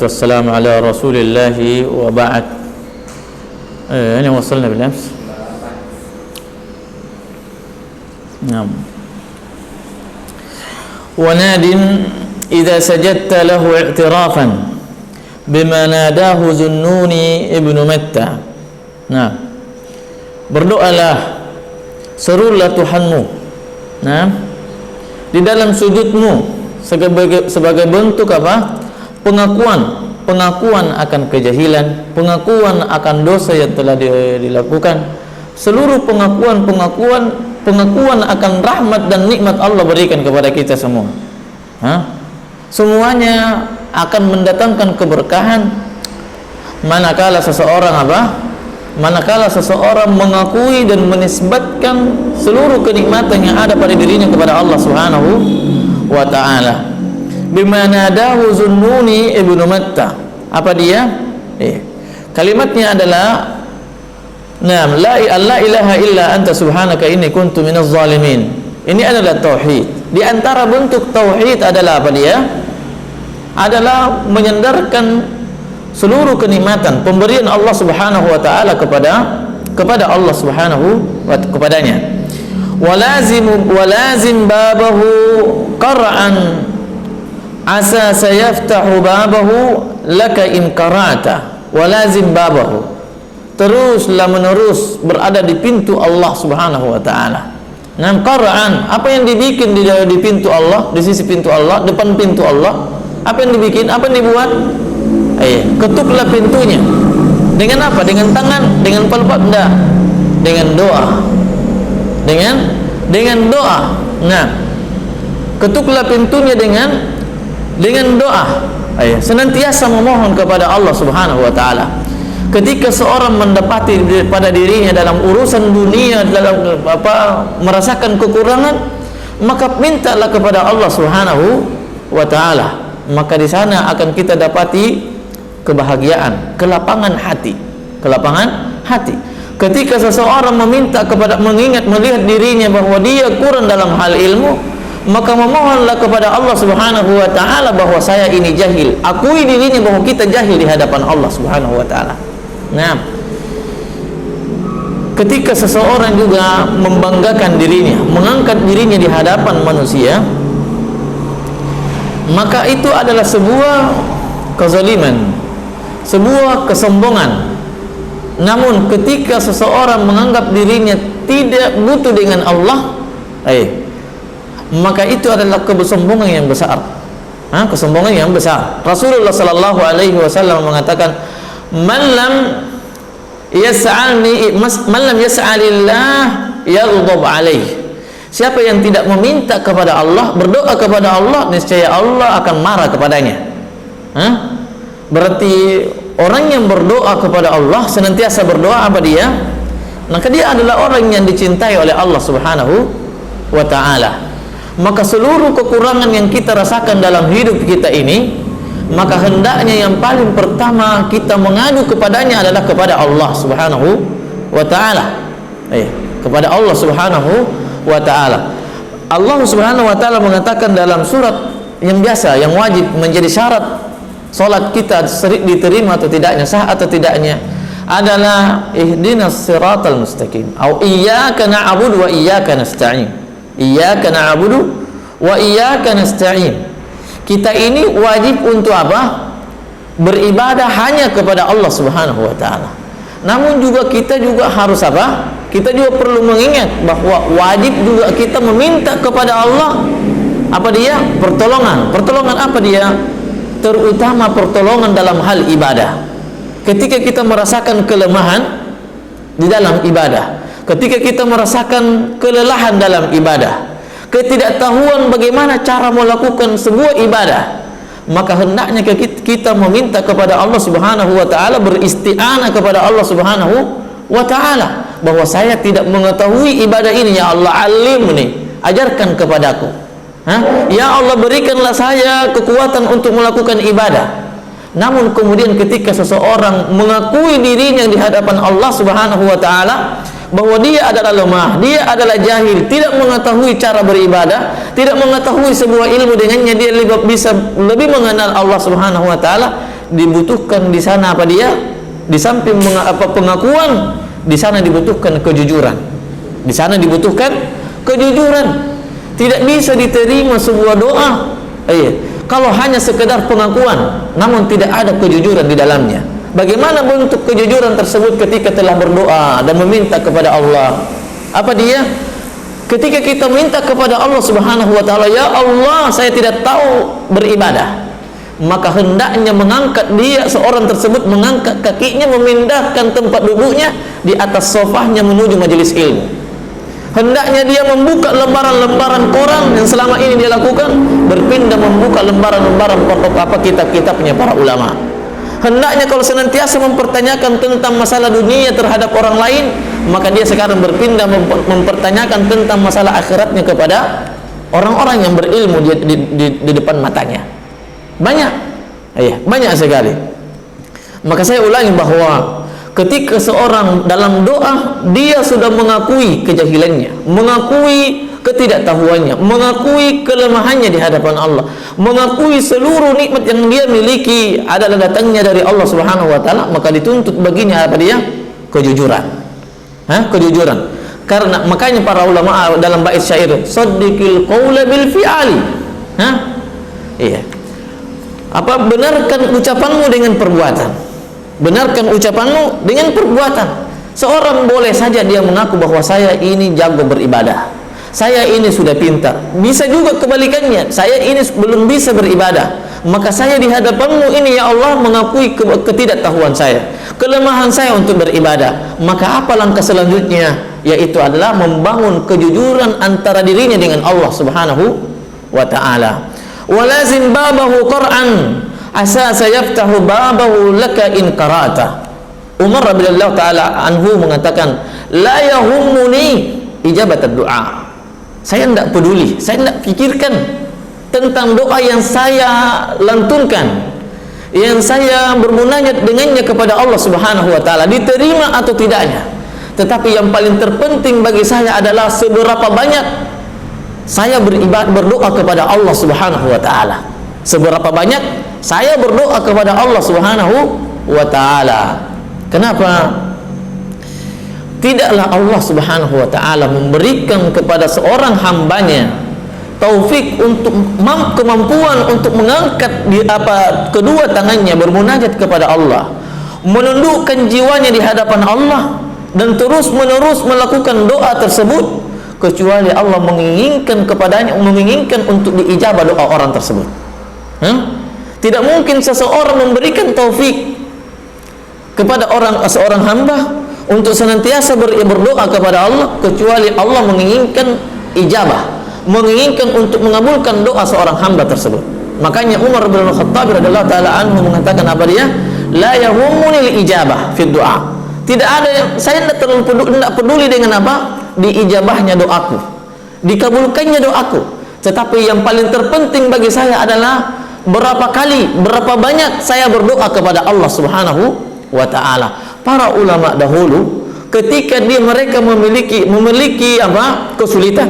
والسلام على رسول الله وبعد. أين وصلنا بالأمس؟ نعم. وناد إذا سجدت له اعترافا بما ناداه ذنون ابن متى. Nah, berdoalah, serulah Tuhanmu. Nah, di dalam sujudmu sebagai bentuk apa? Pengakuan akan kejahilan, pengakuan akan dosa yang telah dilakukan. Seluruh pengakuan akan rahmat dan nikmat Allah berikan kepada kita semua. Semuanya akan mendatangkan keberkahan manakala seseorang mengakui dan menisbatkan seluruh kenikmatan yang ada pada dirinya kepada Allah Subhanahu wa taala. Bima nadahu Zunnuni ibnu Matta. Apa dia? Kalimatnya adalah la ilaha illa anta subhanaka inni kuntu minaz zalimin. Ini adalah tauhid. Di antara bentuk tauhid adalah apa dia? Adalah menyandarkan seluruh kenikmatan pemberian Allah Subhanahu wa taala kepada Allah Subhanahu wa kepadanya. Walazim babahu qara'an asa sayaftahu babahu laka in qara'ta. Walazim babahu. Teruslah menerus berada di pintu Allah Subhanahu wa taala. Nam qara'an, apa yang dibikin di pintu Allah, di sisi pintu Allah, depan pintu Allah? Apa yang dibikin? Apa yang dibuat? Ketuklah pintunya. Dengan apa? Dengan tangan, dengan pelpat? Enggak. Dengan doa. Dengan doa. Nah, ketuklah pintunya dengan doa. Senantiasa memohon kepada Allah Subhanahu wa taala. Ketika seorang mendapati pada dirinya dalam urusan dunia, dalam merasakan kekurangan, maka mintalah kepada Allah Subhanahu wa taala. Maka di sana akan kita dapati kebahagiaan, kelapangan hati. Ketika seseorang melihat dirinya bahwa dia kurang dalam hal ilmu, maka memohonlah kepada Allah Subhanahu wa taala bahwa saya ini jahil. Akui dirinya bahwa kita jahil di hadapan Allah Subhanahu wa taala. Nah, ketika seseorang juga membanggakan dirinya, mengangkat dirinya di hadapan manusia, maka itu adalah sebuah kezaliman, sebuah kesombongan. Namun ketika seseorang menganggap dirinya tidak butuh dengan Allah, maka itu adalah kesombongan yang besar. Kesombongan yang besar. Rasulullah sallallahu alaihi wasallam mengatakan, man lam yas'alillah yaghdab alaihi. Siapa yang tidak meminta kepada Allah, berdoa kepada Allah, niscaya Allah akan marah kepadanya. Berarti orang yang berdoa kepada Allah, senantiasa berdoa, apa dia? Maka dia adalah orang yang dicintai oleh Allah Subhanahu wa ta'ala. Maka seluruh kekurangan yang kita rasakan dalam hidup kita ini, maka hendaknya yang paling pertama kita mengadu kepadanya adalah kepada Allah Subhanahu wa ta'ala. Kepada Allah Subhanahu wa ta'ala. Allah Subhanahu wa ta'ala mengatakan dalam surat yang biasa, yang wajib menjadi syarat salat kita diterima atau tidaknya, sah atau tidaknya, adalah ihdinas siratal mustaqim, atau iyyaka na'budu wa iyyaka nasta'in. Iyyaka na'budu wa iyyaka nasta'in. Kita ini wajib untuk apa? Beribadah hanya kepada Allah Subhanahu wa ta'ala. Namun juga kita juga harus apa? Kita juga perlu mengingat bahwa wajib juga kita meminta kepada Allah, apa dia? Pertolongan. Pertolongan apa dia? Terutama pertolongan dalam hal ibadah. Ketika kita merasakan kelemahan di dalam ibadah, ketika kita merasakan kelelahan dalam ibadah, ketidaktahuan bagaimana cara melakukan sebuah ibadah, maka hendaknya kita meminta kepada Allah Subhanahu wa ta'ala, beristi'anah kepada Allah Subhanahu wa ta'ala, bahwa saya tidak mengetahui ibadah ini, ya Allah alimni, ajarkan kepadaku. Ya Allah, berikanlah saya kekuatan untuk melakukan ibadah. Namun kemudian ketika seseorang mengakui dirinya di hadapan Allah Subhanahu wa ta'ala bahwa dia adalah lemah, dia adalah jahil, tidak mengetahui cara beribadah, tidak mengetahui sebuah ilmu, dengannya dia bisa lebih mengenal Allah Subhanahu wa ta'ala, dibutuhkan di sana apa dia? Di samping pengakuan, di sana dibutuhkan kejujuran. Di sana dibutuhkan kejujuran. Tidak bisa diterima sebuah doa kalau hanya sekedar pengakuan namun tidak ada kejujuran di dalamnya. Bagaimana bentuk kejujuran tersebut ketika telah berdoa dan meminta kepada Allah? Apa dia? Ketika kita minta kepada Allah Subhanahu wa taala, ya Allah, saya tidak tahu beribadah, maka hendaknya seorang tersebut mengangkat kakinya, memindahkan tempat duduknya di atas sofahnya menuju majelis ilmu. Hendaknya dia membuka lembaran-lembaran koran yang selama ini dia lakukan, berpindah membuka lembaran-lembaran kitab-kitabnya para ulama. Hendaknya kalau senantiasa mempertanyakan tentang masalah dunia terhadap orang lain, maka dia sekarang berpindah mempertanyakan tentang masalah akhiratnya kepada orang-orang yang berilmu di depan matanya. Banyak sekali. Maka saya ulangi bahwa ketika seorang dalam doa dia sudah mengakui kejahilannya, mengakui ketidaktahuannya, mengakui kelemahannya di hadapan Allah, mengakui seluruh nikmat yang dia miliki adalah datangnya dari Allah Subhanahu wa taala, maka dituntut baginya apa dia? Kejujuran. Kejujuran. Karena makanya para ulama dalam bait syair, "Shaddiqil qaula bil fi'ali." Benarkan ucapanmu dengan perbuatan. Benarkan ucapanmu dengan perbuatan. Seorang boleh saja dia mengaku bahwa saya ini jago beribadah, saya ini sudah pintar. Bisa juga kebalikannya, saya ini belum bisa beribadah, maka saya di hadapanmu ini ya Allah mengakui ketidaktahuan saya, kelemahan saya untuk beribadah. Maka apa langkah selanjutnya? Yaitu adalah membangun kejujuran antara dirinya dengan Allah Subhanahu wa ta'ala. Walazim babahu Qur'an asa sayaftahu babahu laka in qara'ta. Umar radhiyallahu taala anhu mengatakan, la yahummuni ijabat ad-du'a. Saya tidak peduli, saya tidak pikirkan tentang doa yang saya lantunkan, yang saya bermunajat dengannya kepada Allah Subhanahu wa taala, diterima atau tidaknya. Tetapi yang paling terpenting bagi saya adalah seberapa banyak saya berdoa kepada Allah Subhanahu wa taala. Seberapa banyak saya berdoa kepada Allah Subhanahu wa taala. Kenapa? Tidaklah Allah Subhanahu wa taala memberikan kepada seorang hambanya taufik untuk kemampuan untuk mengangkat kedua tangannya bermunajat kepada Allah, menundukkan jiwanya di hadapan Allah dan terus-menerus melakukan doa tersebut, kecuali Allah menginginkan kepadanya, menginginkan untuk diijabah doa orang tersebut. Tidak mungkin seseorang memberikan taufik kepada seorang hamba untuk senantiasa berdoa kepada Allah, kecuali Allah menginginkan ijabah, menginginkan untuk mengabulkan doa seorang hamba tersebut. Makanya Umar bin Khattab radhiyallahu taala anhu mengatakan apa dia? La yahummuni ijabah fi du'a. Tidak ada, saya tidak peduli dengan apa? Diijabahnya doaku, dikabulkannya doaku. Tetapi yang paling terpenting bagi saya adalah berapa banyak saya berdoa kepada Allah Subhanahu wa ta'ala. Para ulama dahulu ketika mereka memiliki kesulitan,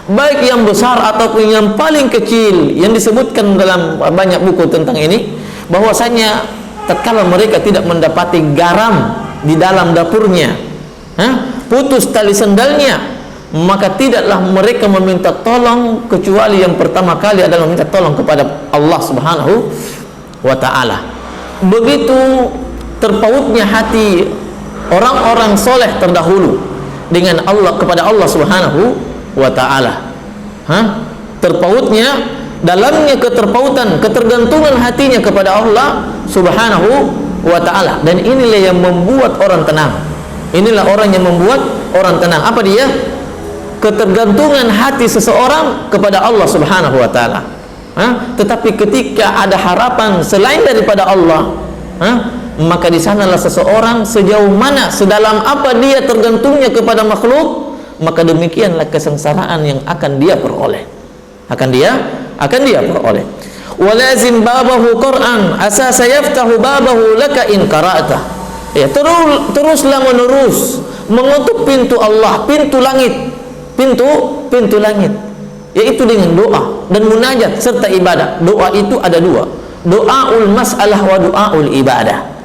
baik yang besar ataupun yang paling kecil, yang disebutkan dalam banyak buku tentang ini, bahwasanya tatkala mereka tidak mendapati garam di dalam dapurnya, putus tali sendalnya, maka tidaklah mereka meminta tolong, kecuali yang pertama kali adalah meminta tolong kepada Allah Subhanahu wa ta'ala. Begitu terpautnya hati orang-orang soleh terdahulu dengan Allah, kepada Allah Subhanahu wa ta'ala. Terpautnya dalamnya ketergantungan hatinya kepada Allah Subhanahu wa ta'ala. Dan inilah yang membuat orang tenang. Inilah orang yang membuat orang tenang. Apa dia? Ketergantungan hati seseorang kepada Allah Subhanahu wa ta'ala. Tetapi ketika ada harapan selain daripada Allah, maka di sanalah seseorang sejauh mana, sedalam apa dia tergantungnya kepada makhluk, maka demikianlah kesengsaraan yang akan dia peroleh. Akan dia peroleh. Walazim babahu Qur'an asa sayaftahu babahu laka in qara'ta. Ya, teruslah menerus mengetuk pintu Allah, pintu langit, yaitu dengan doa dan munajat serta ibadah. Doa itu ada dua. doaul mas'alah wa doaul ibadah.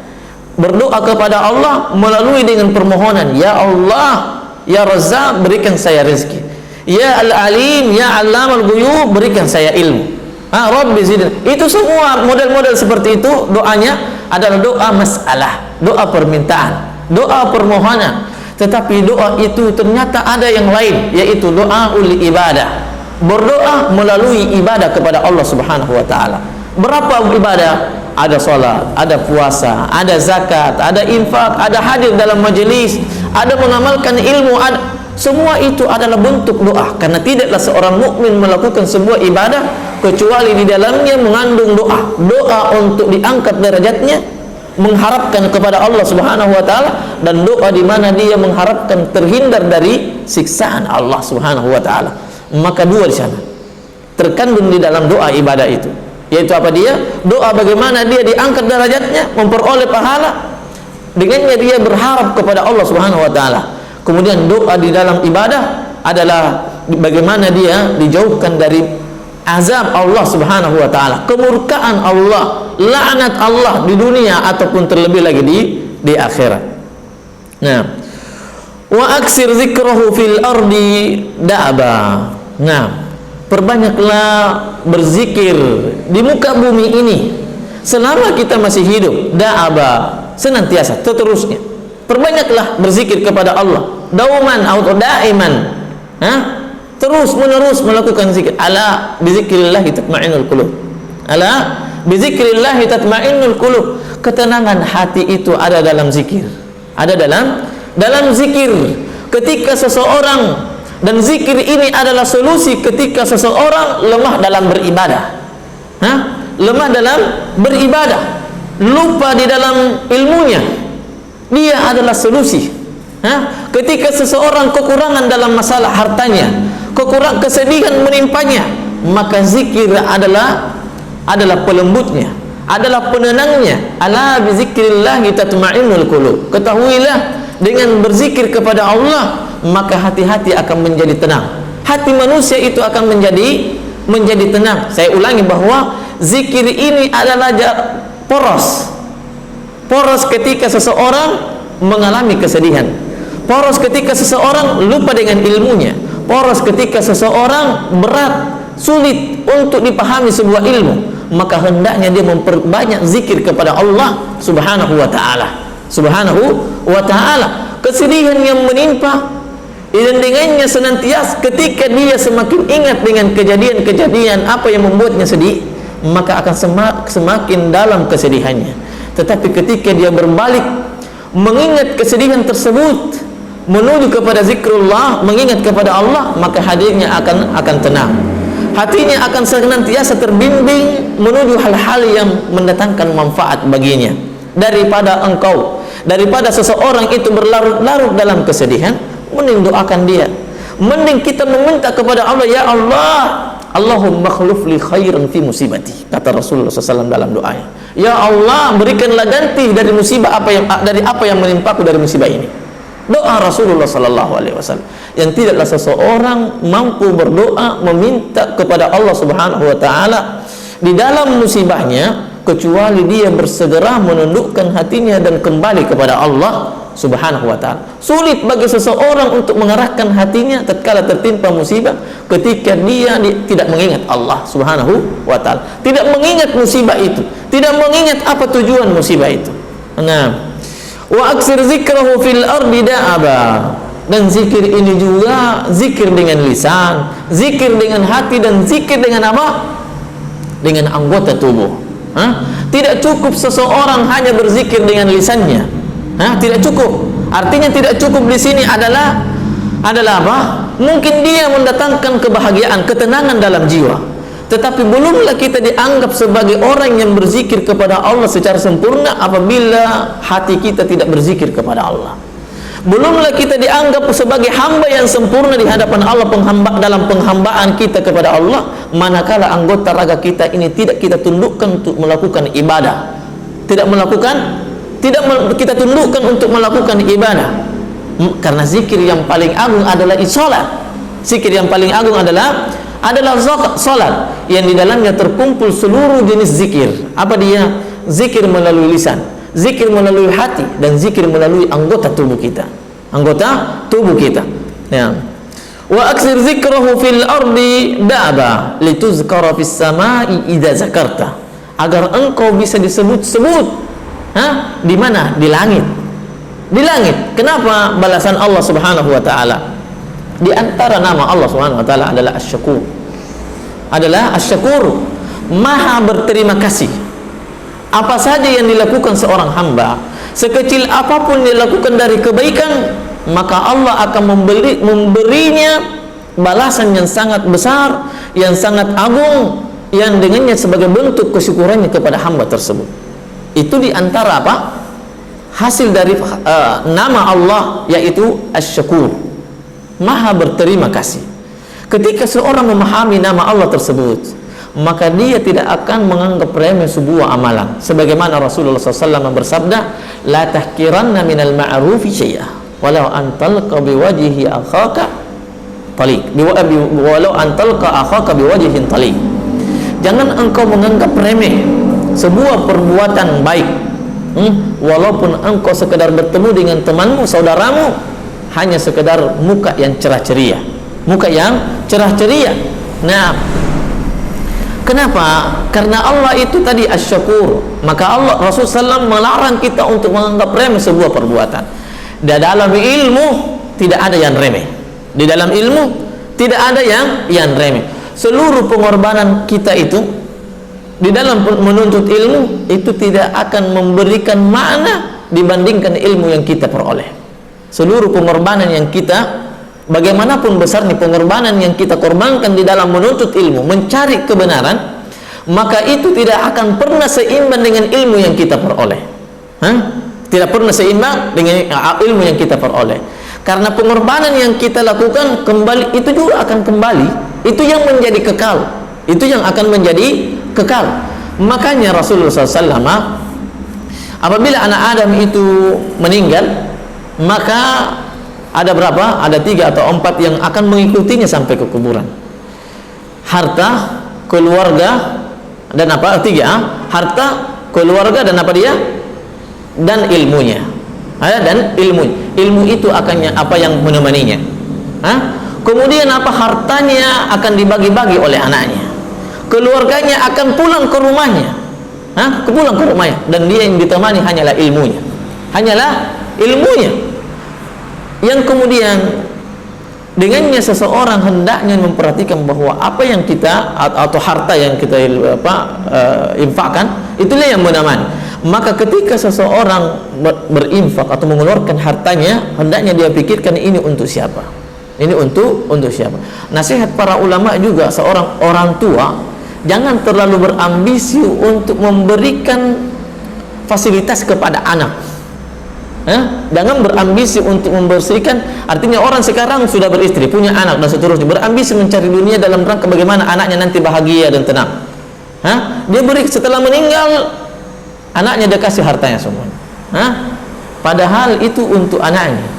Berdoa kepada Allah melalui dengan permohonan, ya Allah, ya Razzaq, berikan saya rezeki. Ya Al-Alim, ya Allamal Ghuyub, berikan saya ilmu. Rabbi zidni. Itu semua model-model seperti itu doanya adalah doa masalah, doa permintaan, doa permohonan. Tetapi doa itu ternyata ada yang lain, yaitu doa ul ibadah. Berdoa melalui ibadah kepada Allah Subhanahu wa taala. Berapa ibadah? Ada salat, ada puasa, ada zakat, ada infak, ada hadir dalam majelis, ada mengamalkan ilmu, semua itu adalah bentuk doa. Karena tidaklah seorang mukmin melakukan sebuah ibadah kecuali di dalamnya mengandung doa. Doa untuk diangkat derajatnya, mengharapkan kepada Allah Subhanahu wa taala, dan doa di mana dia mengharapkan terhindar dari siksaan Allah Subhanahu wa taala. Maka dua di sana terkandung di dalam doa ibadah itu, yaitu apa dia? Doa bagaimana dia diangkat derajatnya, memperoleh pahala, dengannya dia berharap kepada Allah Subhanahu wa taala. Kemudian doa di dalam ibadah adalah bagaimana dia dijauhkan dari azab Allah Subhanahu wa taala, kemurkaan Allah, laknat Allah di dunia ataupun terlebih lagi di akhirat. Nah, wa aksir zikrahu fil ardi da'aba. Nah, perbanyaklah berzikir di muka bumi ini selama kita masih hidup, da'aba, senantiasa, seterusnya. Perbanyaklah berzikir kepada Allah, dauman atau daiman, terus menerus melakukan zikir. Ala bizikrillah tatma'innul qulub. Ala bizikrillah tatma'innul qulub. Ketenangan hati itu ada dalam zikir. Ada dalam zikir. Ketika seseorang, dan zikir ini adalah solusi ketika seseorang lemah dalam beribadah. Lemah dalam beribadah, lupa di dalam ilmunya, dia adalah solusi. Ketika seseorang kekurangan dalam masalah hartanya, kesedihan menimpanya, maka zikir adalah pelembutnya, adalah penenangnya. Ala bizikrillah tatma'innul qulub. Ketahuilah, dengan berzikir kepada Allah maka hati-hati akan menjadi tenang. Hati manusia itu akan menjadi tenang. Saya ulangi bahwa zikir ini adalah poros ketika seseorang mengalami kesedihan, poros ketika seseorang lupa dengan ilmunya, poros ketika seseorang berat, sulit untuk dipahami sebuah ilmu, maka hendaknya dia memperbanyak zikir kepada Allah Subhanahu wa taala. Subhanahu wa ta'ala. Kesedihan yang menimpa, dan dengannya senantiasa, ketika dia semakin ingat dengan kejadian-kejadian apa yang membuatnya sedih, maka akan semakin dalam kesedihannya. Tetapi ketika dia berbalik mengingat kesedihan tersebut, menuju kepada zikrullah, mengingat kepada Allah, maka hatinya akan tenang. Hatinya akan senantiasa terbimbing menuju hal-hal yang mendatangkan manfaat baginya. Daripada seseorang itu berlarut-larut dalam kesedihan, mending doakan dia, mending kita meminta kepada Allah, ya Allah, Allahumma khluf li khairan fi musibati, kata Rasulullah SAW dalam doanya. Ya Allah, berikanlah ganti dari musibah dari apa yang menimpaku dari musibah ini. Doa Rasulullah SAW, yang tidaklah seseorang mampu berdoa meminta kepada Allah Subhanahu wa taala di dalam musibahnya kecuali dia bersegera menundukkan hatinya dan kembali kepada Allah Subhanahu wa ta'ala. Sulit bagi seseorang untuk mengarahkan hatinya tatkala tertimpa musibah ketika dia tidak mengingat Allah Subhanahu wa ta'ala, tidak mengingat musibah itu, tidak mengingat apa tujuan musibah itu. Nah, wa aksir zikrahu fil ardi da'aba. Dan zikir ini juga zikir dengan lisan, zikir dengan hati, dan zikir dengan apa? Dengan anggota tubuh. Tidak cukup seseorang hanya berzikir dengan lisannya. Tidak cukup. Artinya tidak cukup di sini adalah apa? Mungkin dia mendatangkan kebahagiaan, ketenangan dalam jiwa, tetapi belumlah kita dianggap sebagai orang yang berzikir kepada Allah secara sempurna apabila hati kita tidak berzikir kepada Allah. Belumlah kita dianggap sebagai hamba yang sempurna di hadapan Allah dalam penghambaan kita kepada Allah, manakala anggota raga kita ini tidak kita tundukkan untuk melakukan ibadah, tidak kita tundukkan untuk melakukan ibadah. Karena zikir yang paling agung adalah salat. Zikir yang paling agung adalah salat. yang di dalamnya terkumpul seluruh jenis zikir. Apa dia? Zikir melalui lisan, zikir melalui hati, dan zikir melalui anggota tubuh kita. Anggota tubuh kita. Ya. Wa aksir zikrahu fil ardi da'aba lituzkara fis samai idza zakarta. Agar engkau bisa disebut-sebut. Di mana? Di langit. Di langit. Kenapa? Balasan Allah Subhanahu wa taala. Di antara nama Allah Subhanahu wa taala adalah Asy-Syakur. Adalah Asy-Syakur, Maha berterima kasih. Apa saja yang dilakukan seorang hamba, sekecil apapun dilakukan dari kebaikan, maka Allah akan memberinya balasan yang sangat besar, yang sangat agung, yang dengannya sebagai bentuk kesyukurannya kepada hamba tersebut. Itu di antara apa? Hasil dari nama Allah, yaitu Asy-Syakur, Maha berterima kasih. Ketika seorang memahami nama Allah tersebut, maka dia tidak akan menganggap remeh sebuah amalan. Sebagaimana Rasulullah SAW bersabda, la tahkiranna minal ma'rufi syai'ah walau an talqa biwajhi akhaka taliq, walau an talqa akhaka biwajhin taliq. Jangan engkau menganggap remeh sebuah perbuatan baik, walaupun engkau sekedar bertemu dengan temanmu, saudaramu, hanya sekedar muka yang cerah ceria, muka yang cerah ceria. Nah, kenapa? Karena Allah itu tadi Asy-Syakur. Maka Allah, Rasulullah SAW melarang kita untuk menganggap remeh sebuah perbuatan. Di dalam ilmu tidak ada yang remeh. Di dalam ilmu tidak ada yang remeh. Seluruh pengorbanan kita itu di dalam menuntut ilmu itu tidak akan memberikan makna dibandingkan ilmu yang kita peroleh. Seluruh pengorbanan yang kita, bagaimanapun besarnya pengorbanan yang kita korbankan di dalam menuntut ilmu, mencari kebenaran, maka itu tidak akan pernah seimbang dengan ilmu yang kita peroleh. Tidak pernah seimbang dengan ilmu yang kita peroleh. Karena pengorbanan yang kita lakukan kembali, itu juga akan kembali. Itu yang menjadi kekal. Itu yang akan menjadi kekal. Makanya Rasulullah SAW, apabila anak Adam itu meninggal, maka ada berapa? Ada 3 atau 4 yang akan mengikutinya sampai ke kuburan. Harta, keluarga, dan apa? 3. Harta, keluarga, dan apa dia? Dan ilmunya. Dan ilmu itu akan apa yang menemaninya. Kemudian apa? Hartanya akan dibagi-bagi oleh anaknya. Keluarganya akan pulang ke rumahnya. Pulang ke rumahnya, dan dia yang ditemani hanyalah ilmunya. Hanyalah ilmunya. Yang kemudian dengannya seseorang hendaknya memperhatikan bahwa apa yang kita atau harta yang kita infakkan, itulah yang menemani. Maka ketika seseorang berinfak atau mengeluarkan hartanya, hendaknya dia pikirkan ini untuk siapa, ini untuk siapa. Nasihat para ulama juga, seorang orang tua jangan terlalu berambisi untuk memberikan fasilitas kepada anak. Jangan berambisi untuk membersihkan. Artinya orang sekarang sudah beristri, punya anak dan seterusnya, berambisi mencari dunia dalam rangka bagaimana anaknya nanti bahagia dan tenang. Dia beri, setelah meninggal anaknya dia kasih hartanya semua. Padahal itu untuk anaknya.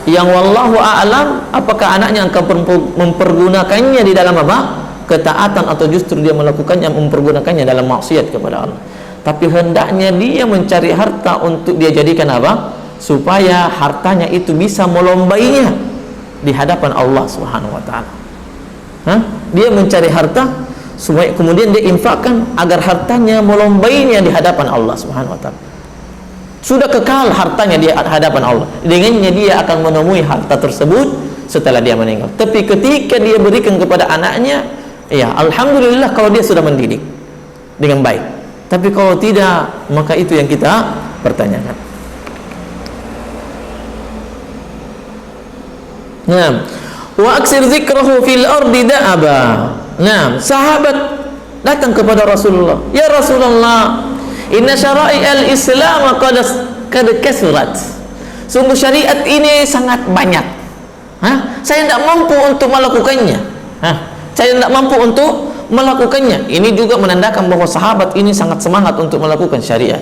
Yang wallahu a'lam, apakah anaknya akan mempergunakannya di dalam apa? Ketaatan, atau justru dia melakukannya, mempergunakannya dalam maksiat kepada Allah. Tapi hendaknya dia mencari harta untuk dia jadikan apa? Supaya hartanya itu bisa melombainya di hadapan Allah Subhanahu wa taala. Dia mencari harta supaya kemudian dia infakkan agar hartanya melombainya di hadapan Allah Subhanahu wa taala. Sudah kekal hartanya di hadapan Allah. Dengannya dia akan menemui harta tersebut setelah dia meninggal. Tapi ketika dia berikan kepada anaknya, ya alhamdulillah kalau dia sudah mendidik dengan baik. Tapi kalau tidak, maka itu yang kita pertanyakan. Nah, wa aksir zikrahu fil ardi da'aba. Nah, sahabat datang kepada Rasulullah, ya Rasulullah, inna syara'i al-Islam qad kasurat. Sungguh syariat ini sangat banyak. Saya tidak mampu untuk melakukannya. Saya tidak mampu untuk melakukannya. Ini juga menandakan bahwa sahabat ini sangat semangat untuk melakukan syariat.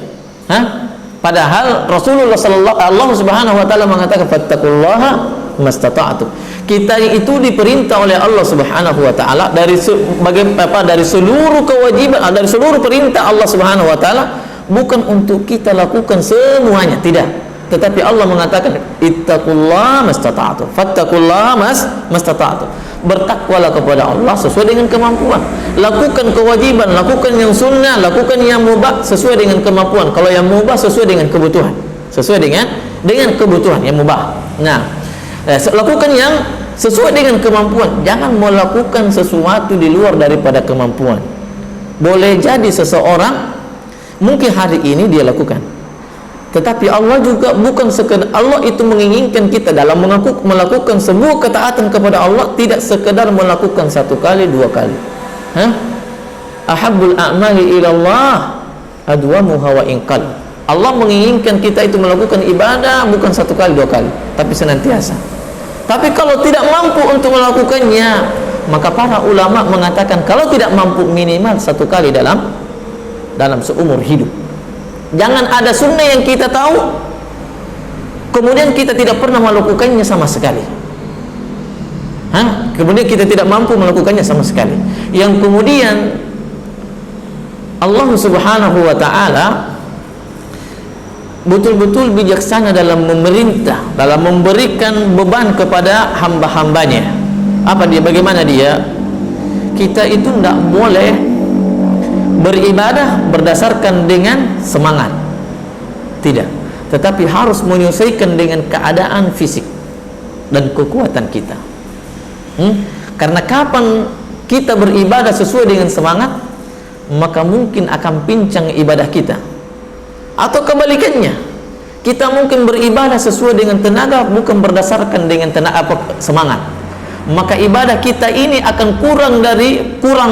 Padahal Rasulullah sallallahu, Allah Subhanahu wa taala mengatakan fattaqullaha mastata'tum. Kita itu diperintah oleh Allah Subhanahu wa taala dari dari seluruh kewajiban, dari seluruh perintah Allah Subhanahu wa taala, bukan untuk kita lakukan semuanya, tidak. Tetapi Allah mengatakan ittaqullaha mastata'tum, fattaqullaha mastata'tum. Bertakwalah kepada Allah sesuai dengan kemampuan. Lakukan kewajiban, lakukan yang sunnah, lakukan yang mubah sesuai dengan kemampuan. Kalau yang mubah sesuai dengan kebutuhan, sesuai dengan kebutuhan yang mubah. Nah, lakukan yang sesuai dengan kemampuan. Jangan melakukan sesuatu di luar daripada kemampuan. Boleh jadi seseorang mungkin hari ini dia lakukan, tetapi Allah juga bukan sekedar, Allah itu menginginkan kita dalam melakukan sebuah ketaatan kepada Allah tidak sekedar melakukan satu kali, dua kali. Ahabbul a'mali ilallah adwamuha wa inqal. Allah menginginkan kita itu melakukan ibadah bukan satu kali, dua kali, tapi senantiasa. Tapi kalau tidak mampu untuk melakukannya, maka para ulama mengatakan kalau tidak mampu minimal satu kali dalam seumur hidup. Jangan ada sunnah yang kita tahu kemudian kita tidak pernah melakukannya sama sekali. Kemudian kita tidak mampu melakukannya sama sekali. Yang kemudian Allah Subhanahu wa taala betul-betul bijaksana dalam memerintah, dalam memberikan beban kepada hamba-hambanya. Apa dia? Bagaimana dia? Kita itu tidak boleh beribadah berdasarkan dengan semangat, tidak, tetapi harus menyesuaikan dengan keadaan fisik dan kekuatan kita. Karena kapan kita beribadah sesuai dengan semangat, maka mungkin akan pincang ibadah kita. Atau kebalikannya, kita mungkin beribadah sesuai dengan tenaga bukan berdasarkan dengan tenaga semangat, maka ibadah kita ini akan kurang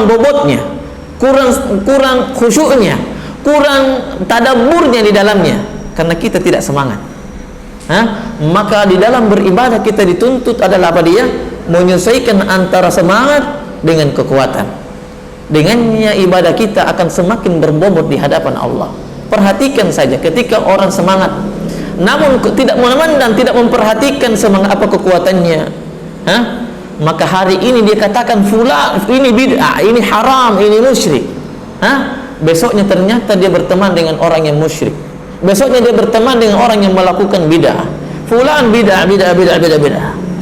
bobotnya, kurang khusyuknya, kurang tadabburnya di dalamnya, karena kita tidak semangat. Maka di dalam beribadah kita dituntut adalah apa dia? Menyesuaikan antara semangat dengan kekuatan. Dengannya ibadah kita akan semakin berbobot di hadapan Allah. Perhatikan saja ketika orang semangat namun tidak memandang, tidak memperhatikan semangat apa kekuatannya, maka hari ini dia katakan fulan ini bid'ah, ini haram, ini musyrik. Besoknya ternyata dia berteman dengan orang yang musyrik. Besoknya dia berteman dengan orang yang melakukan bid'ah. Fulan bid'ah.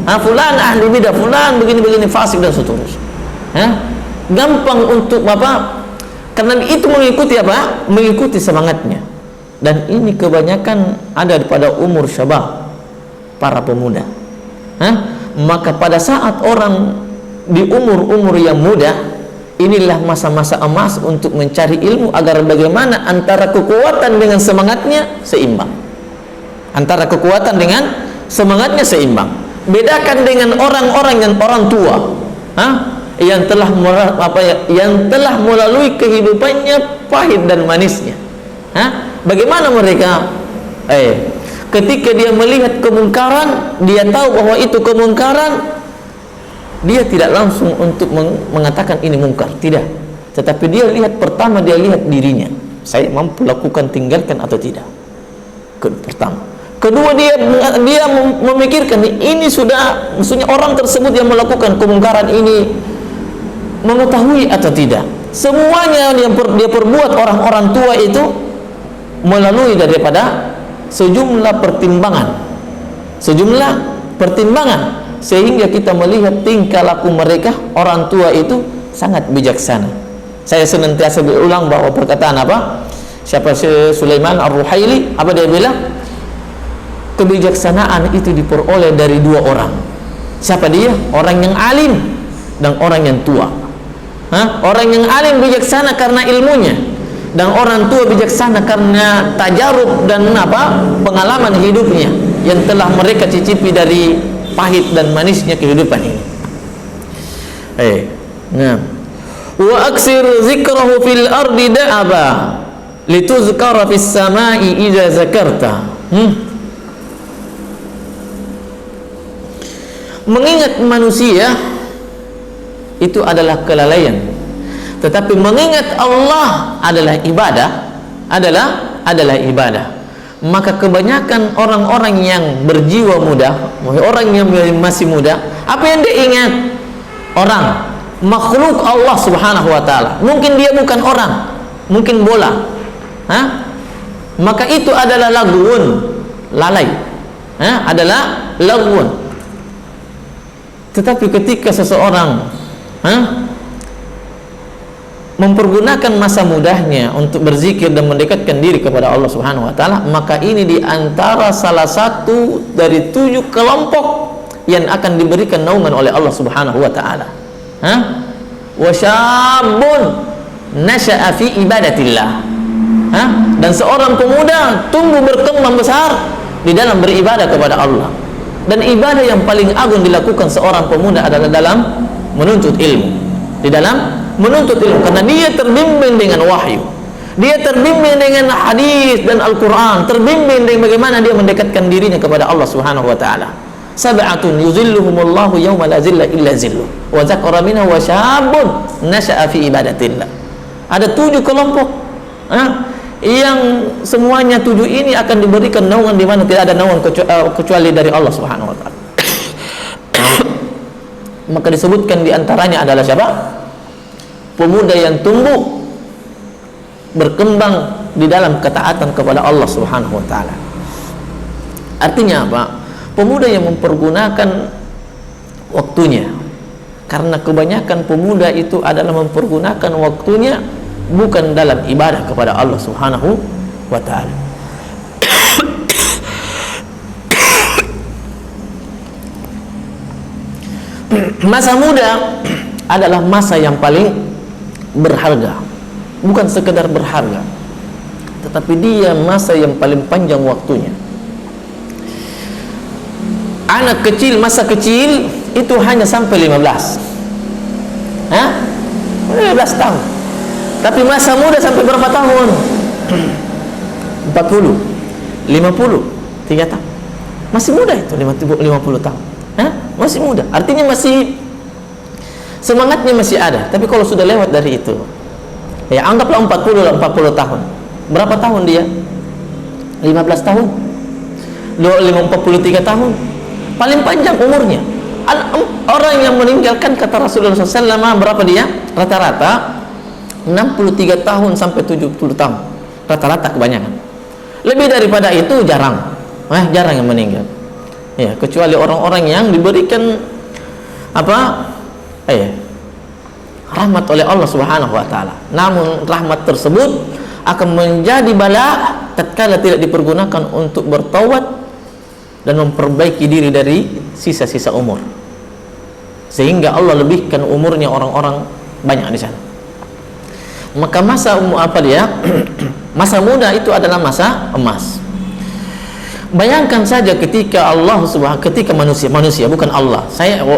Fulan ahli bid'ah, fulan begini fasik dan seterusnya. Gampang untuk apa? Karena itu mengikuti apa? Mengikuti semangatnya. Dan ini kebanyakan ada pada umur syabab, para pemuda. Maka pada saat orang di umur-umur yang muda, inilah masa-masa emas untuk mencari ilmu agar bagaimana antara kekuatan dengan semangatnya seimbang. Antara kekuatan dengan semangatnya seimbang. Bedakan dengan orang-orang yang orang tua, yang telah melalui kehidupannya pahit dan manisnya. Bagaimana mereka? Ketika dia melihat kemungkaran, dia tahu bahwa itu kemungkaran, dia tidak langsung untuk mengatakan ini mungkar, tidak. Tetapi dia lihat pertama, dia lihat dirinya, saya mampu lakukan, tinggalkan atau tidak. Pertama. Kedua, dia memikirkan ini sudah, maksudnya orang tersebut yang melakukan kemungkaran ini mengetahui atau tidak. Semuanya yang dia perbuat orang-orang tua itu melalui daripada sejumlah pertimbangan, sehingga kita melihat tingkah laku mereka. Orang tua itu sangat bijaksana. Saya senantiasa berulang bahwa perkataan apa? Siapa? Sulaiman Ar-Ruhaili, apa dia bilang? Kebijaksanaan itu diperoleh dari dua orang. Siapa dia? Orang yang alim dan orang yang tua. Orang yang alim bijaksana karena ilmunya, dan orang tua bijaksana karena tajarub dan pengalaman hidupnya yang telah mereka cicipi dari pahit dan manisnya kehidupan ini. Wa aksir zikrahu fil ardi da'aba lituzkara fis samai idza zakarta. Mengingat manusia itu adalah kelalaian, tetapi mengingat Allah adalah ibadah, adalah ibadah. Maka kebanyakan orang-orang yang berjiwa muda, orang yang masih muda, apa yang dia ingat? Orang, makhluk Allah subhanahu wa ta'ala. Mungkin dia bukan orang, mungkin bola. Maka itu adalah lagwun, lalai. Adalah lagwun. Tetapi ketika seseorang mempergunakan masa mudahnya untuk berzikir dan mendekatkan diri kepada Allah Subhanahu wa taala, maka ini diantara salah satu dari 7 kelompok yang akan diberikan naungan oleh Allah Subhanahu wa taala. Wa syabun nasya'a fi ibadatillah. Dan seorang pemuda tumbuh berkembang besar di dalam beribadah kepada Allah. Dan ibadah yang paling agung dilakukan seorang pemuda adalah dalam menuntut ilmu. Di dalam menuntut ilmu, karena dia terbimbing dengan wahyu, dia terbimbing dengan hadis dan Al-Quran, terbimbing dengan bagaimana dia mendekatkan dirinya kepada Allah Subhanahu wa ta'ala. Sab'atun yuzilluhumullahu yawma la zilla illa zilluh wa zakara minhu wa syabun nasya'a fi ibadatillah. Ada 7 kelompok yang semuanya 7 ini akan diberikan naungan di mana tidak ada naungan kecuali dari Allah Subhanahu wa ta'ala. Maka disebutkan di antaranya adalah siapa? Pemuda yang tumbuh berkembang di dalam ketaatan kepada Allah Subhanahu wa taala. Artinya apa? Pemuda yang mempergunakan waktunya. Karena kebanyakan pemuda itu adalah mempergunakan waktunya bukan dalam ibadah kepada Allah Subhanahu wa taala. Masa muda adalah masa yang paling berharga, bukan sekedar berharga, tetapi dia masa yang paling panjang waktunya. Anak kecil, masa kecil itu hanya sampai 15 tahun. Tapi masa muda sampai berapa tahun? 40, 50, 3 tahun. Masih muda itu 50 tahun. Masih muda, artinya masih semangatnya masih ada. Tapi kalau sudah lewat dari itu, ya anggaplah 40 tahun. Berapa tahun dia? 15 tahun, 43 tahun, paling panjang umurnya. Orang yang meninggalkan, kata Rasulullah SAW, berapa dia? Rata-rata 63 tahun sampai 70 tahun. Rata-rata kebanyakan. Lebih daripada itu jarang. Jarang yang meninggal. Ya, kecuali orang-orang yang diberikan rahmat oleh Allah Subhanahu wa taala. Namun rahmat tersebut akan menjadi bala tatkala tidak dipergunakan untuk bertaubat dan memperbaiki diri dari sisa-sisa umur. Sehingga Allah lebihkan umurnya orang-orang banyak di sana. Maka masa masa muda itu adalah masa emas. Bayangkan saja ketika ketika manusia bukan Allah.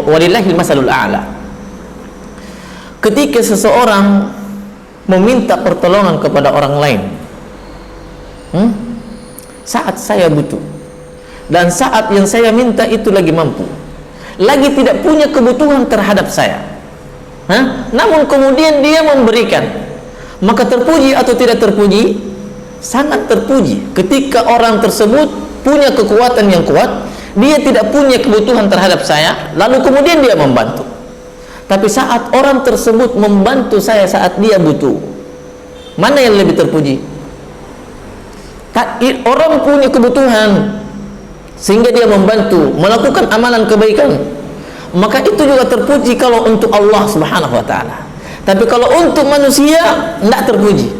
Walillahil masalul a'la. Ketika seseorang meminta pertolongan kepada orang lain, saat saya butuh dan saat yang saya minta itu lagi mampu, lagi tidak punya kebutuhan terhadap saya, namun kemudian dia memberikan, maka terpuji atau tidak terpuji? Sangat terpuji. Ketika orang tersebut punya kekuatan yang kuat, dia tidak punya kebutuhan terhadap saya, lalu kemudian dia membantu. Tapi saat orang tersebut membantu saya saat dia butuh, mana yang lebih terpuji? Orang punya kebutuhan sehingga dia membantu melakukan amalan kebaikan, maka itu juga terpuji kalau untuk Allah Subhanahu wa taala. Tapi kalau untuk manusia tidak terpuji.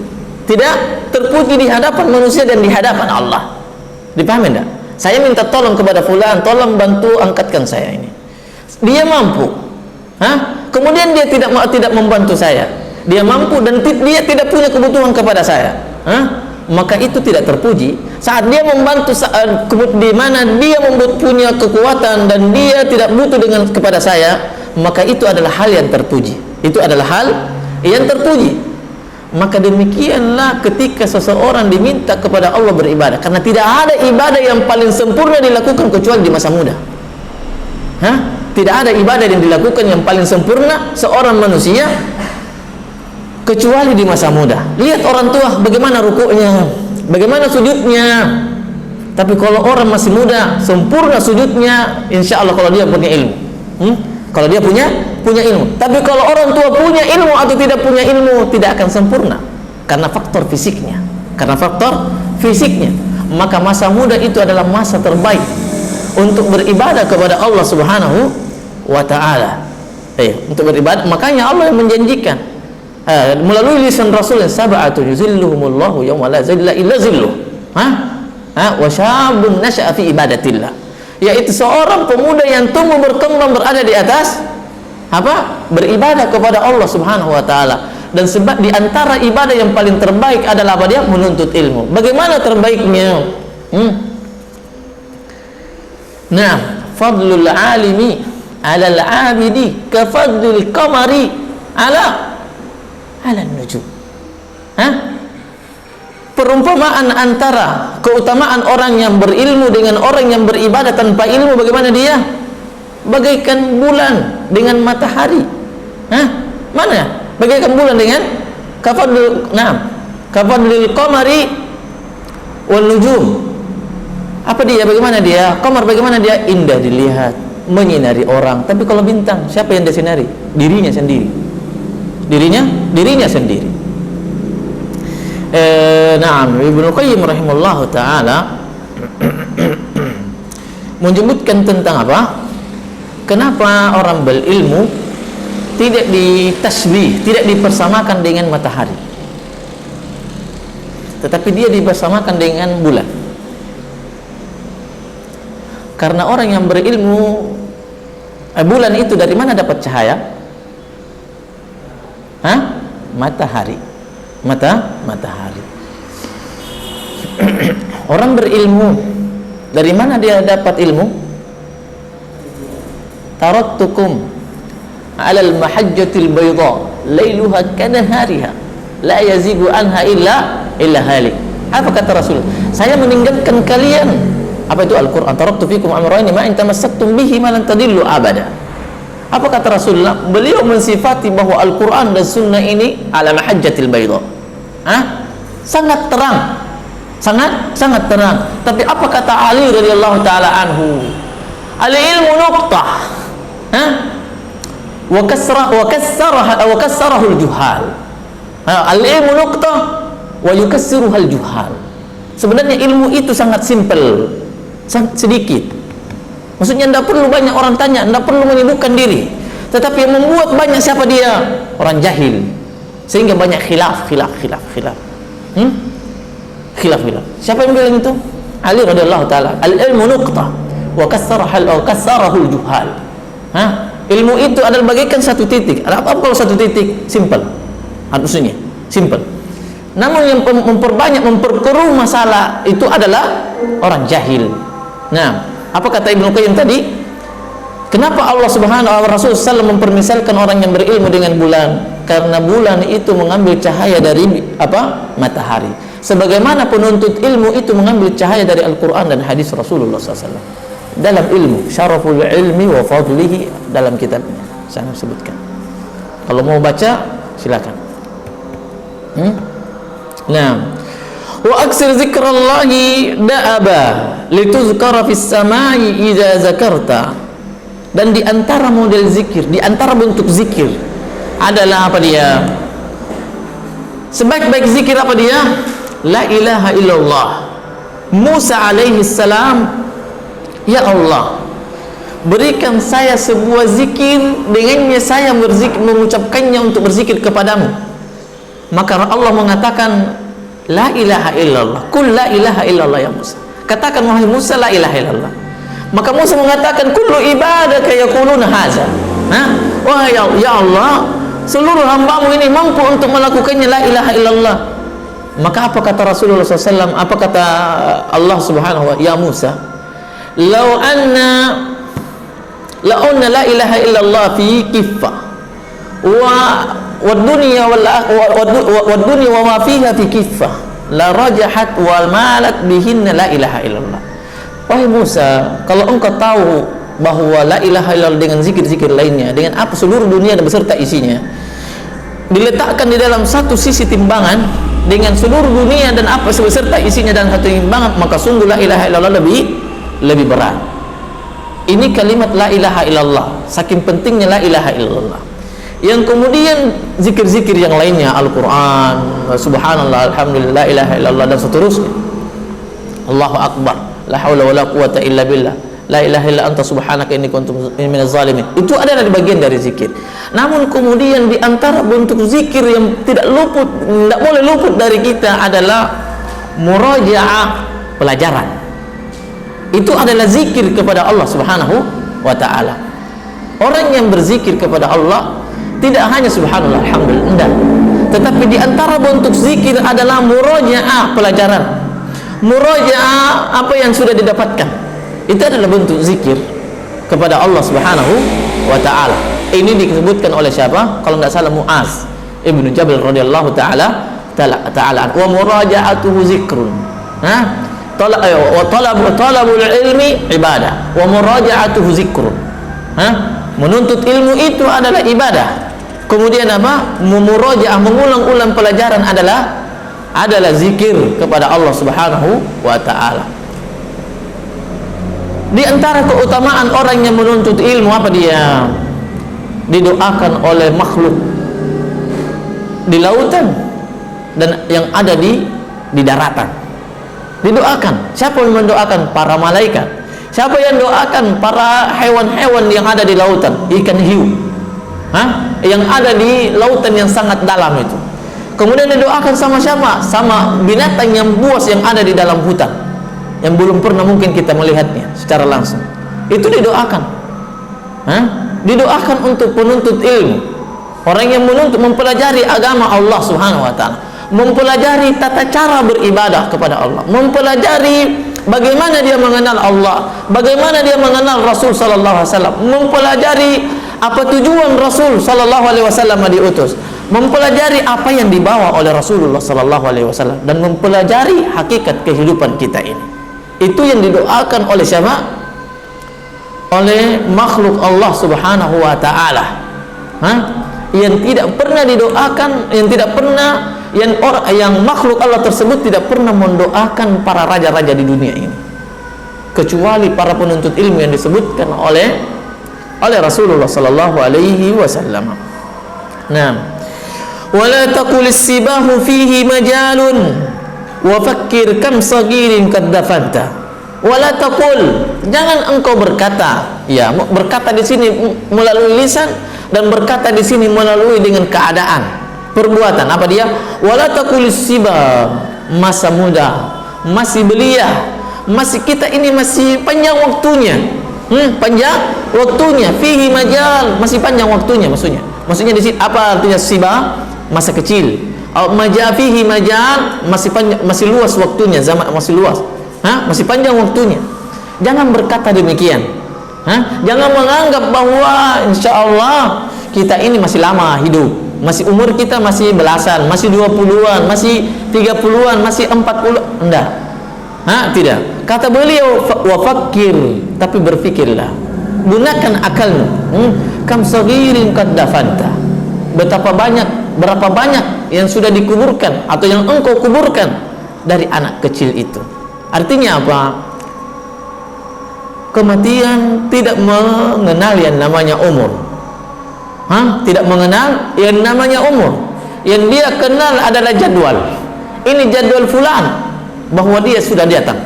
Tidak terpuji di hadapan manusia dan di hadapan Allah. Dipahami enggak? Saya minta tolong kepada fulan, tolong bantu angkatkan saya ini. Dia mampu. Kemudian dia tidak membantu saya. Dia mampu dan dia tidak punya kebutuhan kepada saya. Maka itu tidak terpuji. Saat dia membantu di mana dia punya kekuatan dan dia tidak butuh kepada saya, maka itu adalah hal yang terpuji. Itu adalah hal yang terpuji. Maka demikianlah ketika seseorang diminta kepada Allah beribadah, karena tidak ada ibadah yang paling sempurna dilakukan kecuali di masa muda. Tidak ada ibadah yang dilakukan yang paling sempurna seorang manusia kecuali di masa muda. Lihat orang tua bagaimana rukuknya, bagaimana sujudnya, Tapi kalau orang masih muda, sempurna sujudnya, insya Allah kalau dia punya ilmu. Kalau dia punya ilmu. Tapi kalau orang tua punya ilmu atau tidak punya ilmu, tidak akan sempurna karena faktor fisiknya. Maka masa muda itu adalah masa terbaik untuk beribadah kepada Allah Subhanahu wa taala. Untuk beribadah, makanya Allah yang menjanjikan melalui lisan Rasul, sab'atun yuzilluhumullahu yawma la zilla illa zilluh. Wa syabun nasya'a fi ibadatillah, yaitu seorang pemuda yang tumbuh berkembang berada di atas beribadah kepada Allah Subhanahu wa taala. Dan sebab di antara ibadah yang paling terbaik adalah apa dia? Menuntut ilmu. Bagaimana terbaiknya? Nah, fadlul alimi 'alal 'abidi ka fadlil qamari 'ala nujum. Perumpamaan antara keutamaan orang yang berilmu dengan orang yang beribadah tanpa ilmu, bagaimana dia? Bagaikan bulan dengan matahari. Mana? Bagaikan bulan dengan kafadlil qamari wal nujum. Apa dia? Bagaimana dia? Qamar bagaimana dia? Indah dilihat, menyinari orang. Tapi kalau bintang, siapa yang dia sinari? Dirinya sendiri. Dirinya sendiri. Ibnu Qayyim rahimahullahu taala menyebutkan tentang apa? Kenapa orang berilmu tidak ditasbih, tidak dipersamakan dengan matahari, tetapi dia dipersamakan dengan bulan. Karena orang yang berilmu, bulan itu dari mana dapat cahaya? Matahari. Matahari. Orang berilmu, dari mana dia dapat ilmu? Taraktukum 'alal mahajjatil bayda lailuha kanahariha la yazigu anha illa halik. Apa kata Rasul? Saya meninggalkan kalian, apa itu Al-Qur'an, taraktu fikum amrayni ma in tamassaktum bihi ma lan tadillu abada. Apa kata Rasulullah? Beliau mensifati bahwa Al-Qur'an dan Sunnah ini ala mahajjatil bayda, sangat terang, sangat terang. Tapi apa kata Ali radhiyallahu taala anhu? Al-ilmu nuqtah, wa kassarahu al-juhal. Al-ilmu nuqtah wa yukassiruhu al-juhal. Sebenarnya ilmu itu sangat simpel, sangat sedikit. Maksudnya tidak perlu banyak orang tanya, tidak perlu menyibukkan diri. Tetapi yang membuat banyak siapa dia? Orang jahil. Sehingga banyak khilaf. Siapa yang bilang itu? Ali radhiyallahu taala. Al-ilmu nuqtah wa kassarahu al-juhal. Ilmu itu adalah bagaikan satu titik. Apa kalau satu titik? Simple. Maksudnya simple. Namun yang memperkeruh masalah itu adalah orang jahil. Nah, apa kata Ibnu Qayyim tadi? Kenapa Allah Subhanahu wa Rasul sallallahu mempermisalkan orang yang berilmu dengan bulan? Karena bulan itu mengambil cahaya dari matahari. Sebagaimana penuntut ilmu itu mengambil cahaya dari Al-Quran dan hadis Rasulullah SAW. Dalam ilmu, syaraful ilmi wa fadlihi, dalam kitabnya saya sebutkan. Kalau mau baca silakan. Nah, wa aksir zikrallahi da'aba lituzkara fis samai idza zakarta. Dan di antara model zikir, di antara bentuk zikir adalah apa dia? Sebaik-baik zikir apa dia? La ilaha illallah. Musa alaihi salam, ya Allah, berikan saya sebuah zikir, dengannya saya mengucapkannya untuk berzikir kepadamu. Maka Allah mengatakan la ilaha illallah. Qul la ilaha illallah ya Musa. Katakan wahai Musa la ilaha illallah. Maka Musa mengatakan kullu ibadaka yaquluna hadza. Wahai ya Allah, seluruh hambamu ini mampu untuk melakukannya la ilaha illallah. Maka apa kata Rasulullah SAW? Apa kata Allah Subhanahu wa ta'ala? Ya Musa, lau anna la ilaha illallah fi kiffah wa dunya wa ma fiha fi kiffah la rajahat wal malat bihinna la ilaha illallah. Wahai Musa, kalau engkau tahu bahwa la ilaha illallah dengan zikir-zikir lainnya, dengan apa seluruh dunia dan beserta isinya diletakkan di dalam satu sisi timbangan, dengan seluruh dunia dan apa beserta isinya dan satu banget, maka sungguh la ilaha illallah lebih berat. Ini kalimat la ilaha illallah, saking pentingnya la ilaha illallah. Yang kemudian zikir-zikir yang lainnya, Al-Quran, subhanallah, alhamdulillah, la ilaha illallah, dan seterusnya. Allahu akbar, la haula wala quwata illa billah, la ilaha illa anta subhanaka inni kuntu minaz zalimin. Itu adalah bagian dari zikir. Namun kemudian di antara bentuk zikir yang tidak boleh luput dari kita adalah murajaah, pelajaran. Itu adalah zikir kepada Allah Subhanahu wa taala. Orang yang berzikir kepada Allah tidak hanya subhanallah, alhamdulillah, enggak. Tetapi di antara bentuk zikir adalah murajaah, pelajaran. Murajaah apa yang sudah didapatkan. Itu adalah bentuk zikir kepada Allah Subhanahu wa taala. Ini disebutkan oleh siapa? Kalau enggak salah Muaz Ibnu Jabal radhiyallahu taala. Wa murajaatuhu zikrun. Talabul ilmi ibadah. Wa murajaatuhu zikrun. Menuntut ilmu itu adalah ibadah. Kemudian apa? Memurajaah, mengulang-ulang pelajaran adalah zikir kepada Allah Subhanahu wa taala. Di antara keutamaan orang yang menuntut ilmu apa dia? Didoakan oleh makhluk di lautan dan yang ada di daratan. Didoakan. Siapa yang mendoakan? Para malaikat. Siapa yang doakan? Para hewan-hewan yang ada di lautan, ikan hiu, yang ada di lautan yang sangat dalam itu. Kemudian didoakan sama siapa? Sama binatang yang buas yang ada di dalam hutan, yang belum pernah mungkin kita melihatnya secara langsung. Itu didoakan. Didoakan untuk penuntut ilmu, orang yang menuntut mempelajari agama Allah Subhanahu wa taala, mempelajari tata cara beribadah kepada Allah, mempelajari bagaimana dia mengenal Allah, bagaimana dia mengenal Rasul sallallahu alaihi wasallam, mempelajari apa tujuan Rasul sallallahu alaihi wasallam diutus, mempelajari apa yang dibawa oleh Rasulullah sallallahu alaihi wasallam, dan mempelajari hakikat kehidupan kita ini. Itu yang didoakan oleh siapa? Oleh makhluk Allah Subhanahu wa taala. Yang tidak pernah didoakan, yang makhluk Allah tersebut tidak pernah mendoakan para raja-raja di dunia ini, kecuali para penuntut ilmu yang disebutkan oleh Rasulullah sallallahu alaihi wasallam. Nah, wala taqul as-sibahu fihi majalun wa fakkir kam sagirin qad dafanta. Wala taqul, jangan engkau berkata, ya, berkata di sini melalui lisan dan berkata di sini melalui dengan keadaan, perbuatan. Apa dia? Wala taqul as-sibah, masa muda, masih belia, masih kita ini masih panjang waktunya. Panjang waktunya, fihi majal, masih panjang waktunya maksudnya. Maksudnya di sini apa artinya sibah? Masa kecil. Majal, fihi majal, masih panjang, masih luas waktunya, zaman masih luas. Masih panjang waktunya. Jangan berkata demikian. Jangan menganggap bahwa insyaallah kita ini masih lama hidup, masih umur kita masih belasan, masih 20-an, masih 30-an, masih 40. Enggak. Tidak. Kata beliau wa fakir, tapi berfikirlah. Gunakan akalmu. Kam sagirin qad dafanta. Berapa banyak yang sudah dikuburkan atau yang engkau kuburkan dari anak kecil itu. Artinya apa? Kematian tidak mengenal yang namanya umur. Tidak mengenal yang namanya umur. Yang dia kenal adalah jadwal. Ini jadwal fulan, bahwa dia sudah datang.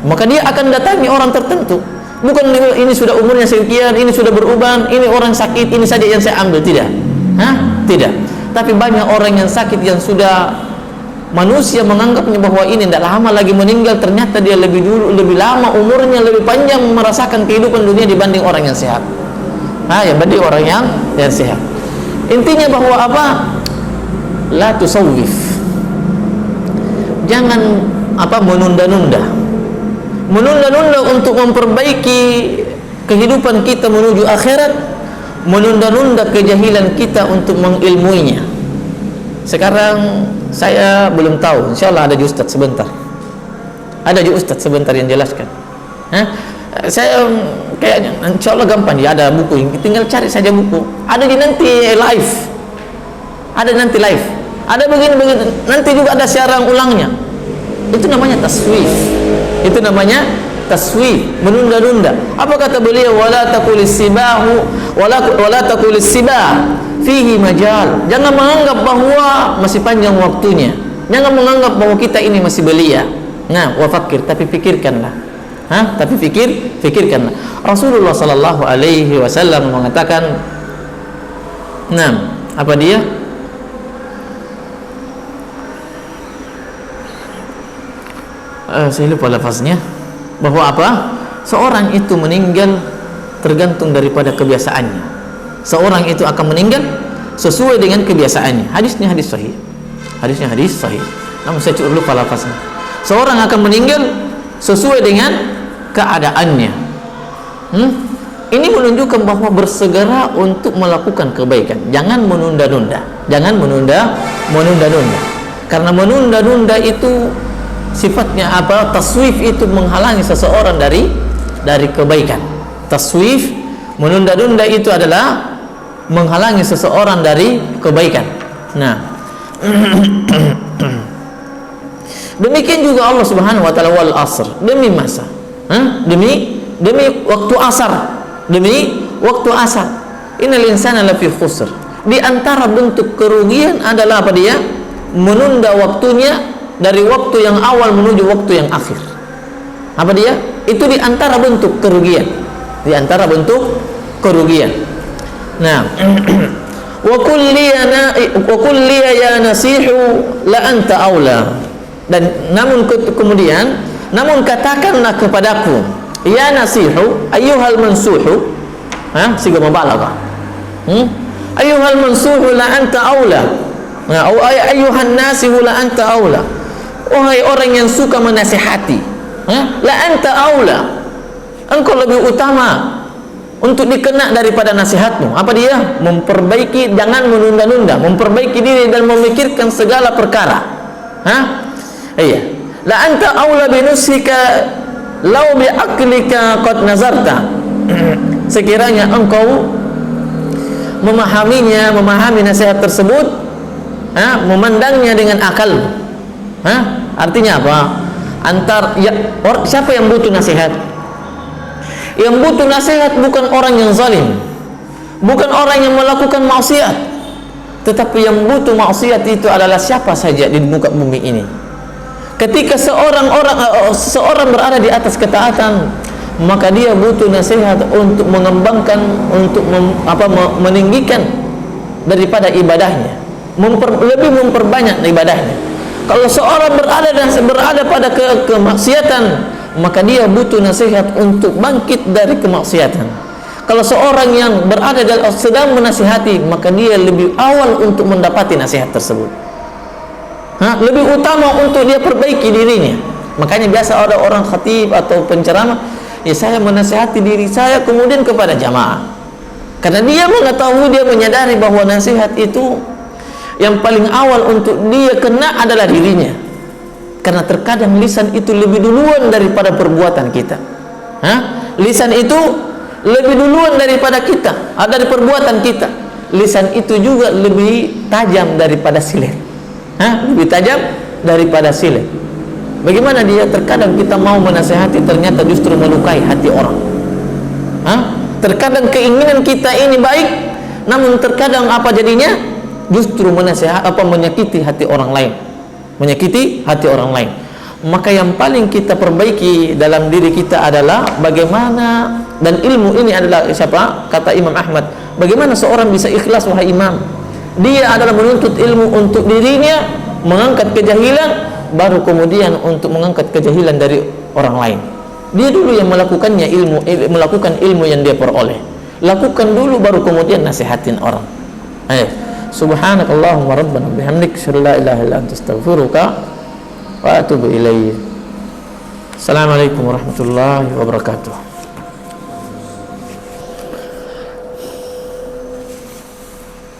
Maka dia akan datangi orang tertentu. Bukan ini sudah umurnya sekian, ini sudah berubah, ini orang sakit, ini saja yang saya ambil. Tidak. Tidak. Tapi banyak orang yang sakit yang sudah manusia menganggapnya bahwa ini tidak lama lagi meninggal, ternyata dia lebih lama umurnya, lebih panjang merasakan kehidupan dunia dibanding orang yang sehat. Dibanding orang yang sehat. Intinya bahwa apa? La tusawwif. Jangan menunda-nunda untuk memperbaiki kehidupan kita menuju akhirat, menunda-nunda kejahilan kita untuk mengilmuinya. Sekarang saya belum tahu, insyaallah ada Ustaz sebentar. Ada Ustaz sebentar yang jelaskan. Saya kayaknya insyaallah gampang ya, ada buku, tinggal cari saja buku. Ada nanti live. ada begini, nanti juga ada siaran ulangnya. Itu namanya taswif. Itu namanya taswif, menunda-nunda. Apa kata beliau? Wala taqulis sibahu wala taqulis sibah fihi majal. Jangan menganggap bahwa masih panjang waktunya. Jangan menganggap bahwa kita ini masih belia. Nah, wafakir, tapi pikirkanlah. Tapi pikirkanlah. Rasulullah sallallahu alaihi wasallam mengatakan, nah, apa dia? Saya lupa lafaznya. Bahwa apa? Seorang itu meninggal tergantung daripada kebiasaannya. Seorang itu akan meninggal sesuai dengan kebiasaannya. Hadisnya hadis sahih. Namun saya cukup lupa lafaznya. Seorang akan meninggal sesuai dengan keadaannya. Ini menunjukkan bahwa bersegera untuk melakukan kebaikan. Jangan menunda-nunda. Karena menunda-nunda itu sifatnya apa? Taswif itu menghalangi seseorang dari kebaikan. Taswif, menunda-nunda itu adalah menghalangi seseorang dari kebaikan. Nah, demikian juga Allah Subhanahu wa taala, wal asr, demi masa. Demi waktu asar. Demi waktu asar. Innal insana lafi khusr. Di antara bentuk kerugian adalah apa dia? Menunda waktunya dari waktu yang awal menuju waktu yang akhir. Apa dia? Itu di antara bentuk kerugian. Di antara bentuk kerugian. Nah, wa qul liya ya nasihu la anta aula. Dan namun katakanlah kepadaku, ya nasihu, ayyuhal mansuhu, siga mubalaghah. Ayyuhal mansuhu la anta aula. Atau ayyuhan nasihu la anta aula. Wahai orang yang suka menasihati, la anta aula, engkau lebih utama untuk dikena daripada nasihatmu. Apa dia? Memperbaiki, jangan menunda-nunda, memperbaiki diri dan memikirkan segala perkara. Iya. La anta aula bi nusika law bi aqlika qad nazarta. Sekiranya engkau memahami nasihat tersebut, memandangnya dengan akal. Artinya apa? Siapa yang butuh nasihat? Yang butuh nasihat bukan orang yang zalim, bukan orang yang melakukan maksiat, tetapi yang butuh maksiat itu adalah siapa saja di muka bumi ini. Ketika seorang berada di atas ketaatan, maka dia butuh nasihat untuk mengembangkan, untuk meninggikan daripada ibadahnya, lebih memperbanyak ibadahnya. Kalau seorang berada pada kemaksiatan, maka dia butuh nasihat untuk bangkit dari kemaksiatan. Kalau seorang yang sedang menasihati, maka dia lebih awal untuk mendapati nasihat tersebut. Lebih utama untuk dia perbaiki dirinya. Makanya biasa ada orang khatib atau penceramah, ya saya menasihati diri saya kemudian kepada jamaah. Karena dia mengetahui, dia menyadari bahwa nasihat itu yang paling awal untuk dia kena adalah dirinya. Karena terkadang lisan itu lebih duluan daripada perbuatan kita. Lisan itu lebih duluan daripada kita, dari perbuatan kita. Lisan itu juga lebih tajam daripada silet. Lebih tajam daripada silet. Bagaimana dia? Terkadang kita mau menasihati, ternyata justru melukai hati orang. Terkadang keinginan kita ini baik, namun terkadang apa jadinya? Justru menyakiti hati orang lain. Menyakiti hati orang lain. Maka yang paling kita perbaiki dalam diri kita adalah bagaimana, dan ilmu ini adalah siapa? Kata Imam Ahmad, bagaimana seorang bisa ikhlas, wahai imam? Dia adalah menuntut ilmu untuk dirinya, mengangkat kejahilan, baru kemudian untuk mengangkat kejahilan dari orang lain. Dia dulu yang melakukan ilmu yang dia peroleh. Lakukan dulu, baru kemudian nasihatin orang. Subhanakallahumma rabbana bihamdik, asyhadu an la ilaha illa anta, astaghfiruka wa atubu ilaik. Assalamualaikum warahmatullahi wabarakatuh.